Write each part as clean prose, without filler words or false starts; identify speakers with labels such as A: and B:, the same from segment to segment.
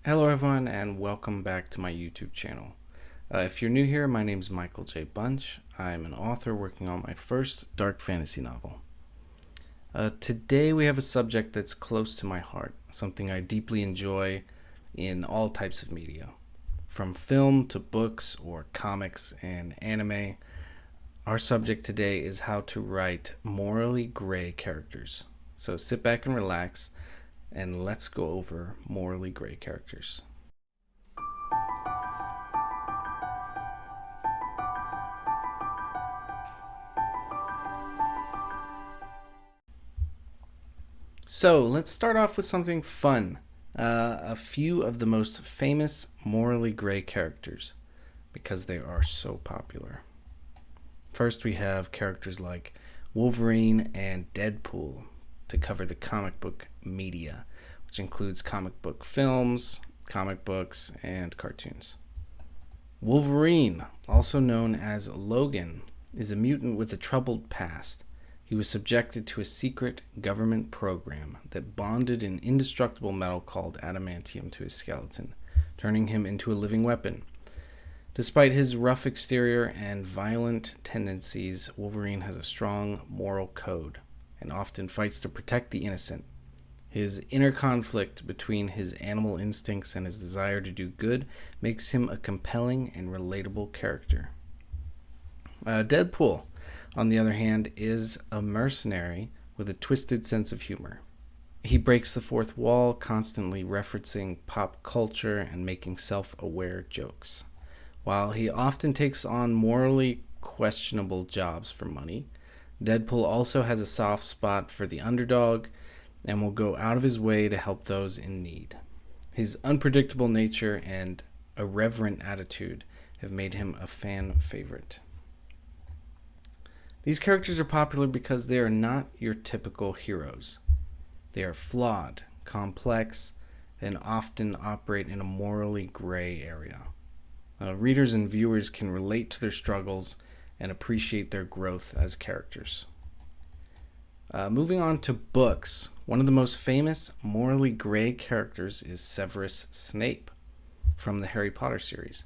A: Hello everyone and welcome back to my YouTube channel. If you're new here, my name is Michael J. Bunch. I'm an author working on my first dark fantasy novel. Today we have a subject that's close to my heart, something I deeply enjoy in all types of media. From film to books or comics and anime, our subject today is how to write morally gray characters. So sit back and relax, and let's go over morally gray characters. So let's start off with something fun. A few of the most famous morally gray characters, because they are so popular. First, we have characters like Wolverine and Deadpool to cover the comic book media, which includes comic book films, comic books, and cartoons. Wolverine, also known as Logan, is a mutant with a troubled past. He was subjected to a secret government program that bonded an indestructible metal called adamantium to his skeleton, turning him into a living weapon. Despite his rough exterior and violent tendencies, Wolverine has a strong moral code and often fights to protect the innocent. His inner conflict between his animal instincts and his desire to do good makes him a compelling and relatable character. Deadpool, on the other hand, is a mercenary with a twisted sense of humor. He breaks the fourth wall, constantly referencing pop culture and making self-aware jokes. While he often takes on morally questionable jobs for money, Deadpool also has a soft spot for the underdog and will go out of his way to help those in need. His unpredictable nature and irreverent attitude have made him a fan favorite. These characters are popular because they are not your typical heroes. They are flawed, complex, and often operate in a morally gray area. Readers and viewers can relate to their struggles and appreciate their growth as characters. Moving on to books, one of the most famous morally gray characters is Severus Snape from the Harry Potter series.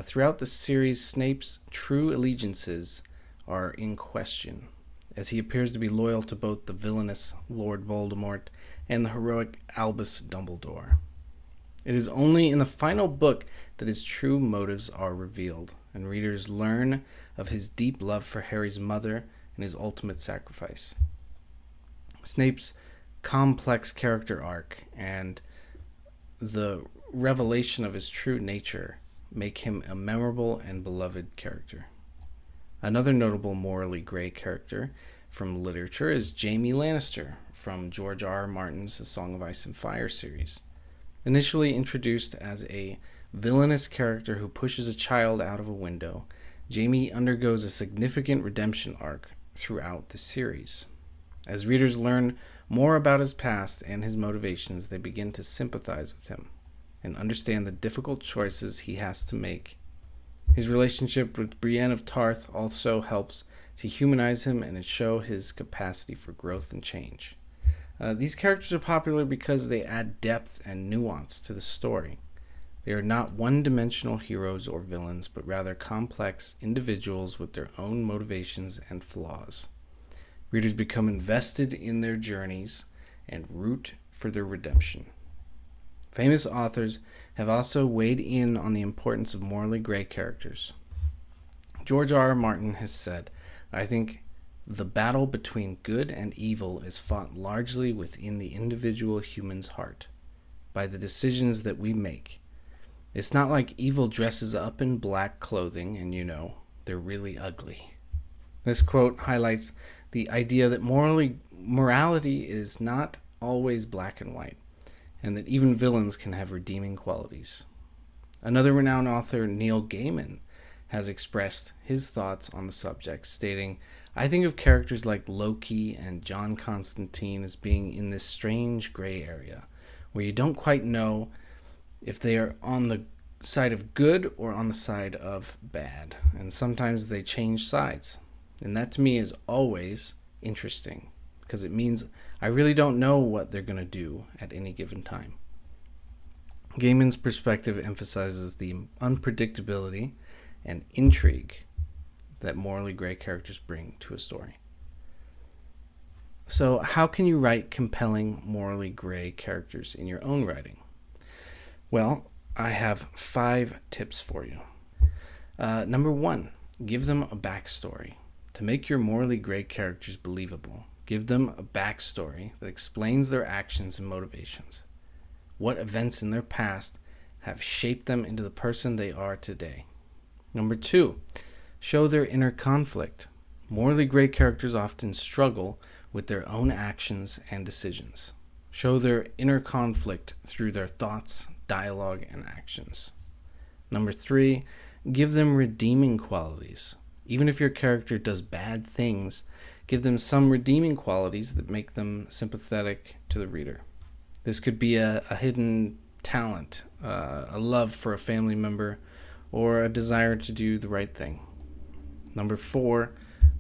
A: Throughout the series, Snape's true allegiances are in question, as he appears to be loyal to both the villainous Lord Voldemort and the heroic Albus Dumbledore. It is only in the final book that his true motives are revealed, and readers learn of his deep love for Harry's mother and his ultimate sacrifice. Snape's complex character arc and the revelation of his true nature make him a memorable and beloved character. Another notable morally gray character from literature is Jaime Lannister from George R.R. Martin's A Song of Ice and Fire series. Initially introduced as a villainous character who pushes a child out of a window, Jaime undergoes a significant redemption arc throughout the series. As readers learn more about his past and his motivations, they begin to sympathize with him and understand the difficult choices he has to make. His relationship with Brienne of Tarth also helps to humanize him and show his capacity for growth and change. These characters are popular because they add depth and nuance to the story. They are not one-dimensional heroes or villains, but rather complex individuals with their own motivations and flaws. Readers become invested in their journeys and root for their redemption. Famous authors have also weighed in on the importance of morally gray characters. George R.R. Martin has said, "I think the battle between good and evil is fought largely within the individual human's heart, by the decisions that we make. It's not like evil dresses up in black clothing and, they're really ugly." This quote highlights the idea that morality is not always black and white, and that even villains can have redeeming qualities. Another renowned author, Neil Gaiman, has expressed his thoughts on the subject, stating, "I think of characters like Loki and John Constantine as being in this strange gray area, where you don't quite know if they are on the side of good or on the side of bad, and sometimes they change sides. And that to me is always interesting, because it means I really don't know what they're going to do at any given time." Gaiman's perspective emphasizes the unpredictability and intrigue that morally gray characters bring to a story. So, how can you write compelling, morally gray characters in your own writing? Well, I have 5 tips for you. Number 1, give them a backstory. To make your morally gray characters believable, give them a backstory that explains their actions and motivations. What events in their past have shaped them into the person they are today. Number 2, show their inner conflict. Morally gray characters often struggle with their own actions and decisions. Show their inner conflict through their thoughts, dialogue, and actions. Number 3, give them redeeming qualities. Even if your character does bad things, give them some redeeming qualities that make them sympathetic to the reader. This could be a hidden talent, a love for a family member, or a desire to do the right thing. Number 4,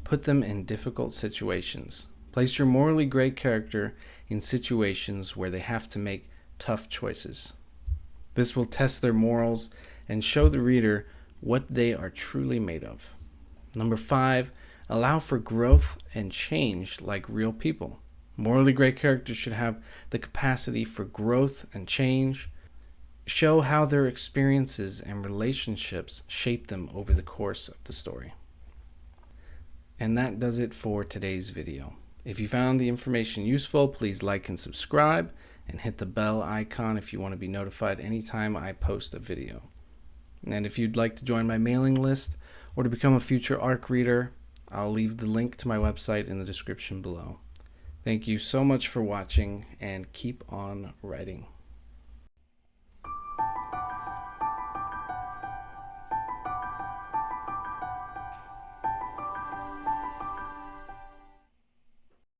A: put them in difficult situations. Place your morally gray character in situations where they have to make tough choices. This will test their morals and show the reader what they are truly made of. Number 5, allow for growth and change like real people. Morally gray characters should have the capacity for growth and change. Show how their experiences and relationships shape them over the course of the story. And that does it for today's video. If you found the information useful, please like and subscribe, and hit the bell icon if you want to be notified anytime I post a video. And if you'd like to join my mailing list or to become a future ARC reader, I'll leave the link to my website in the description below. Thank you so much for watching, and keep on writing.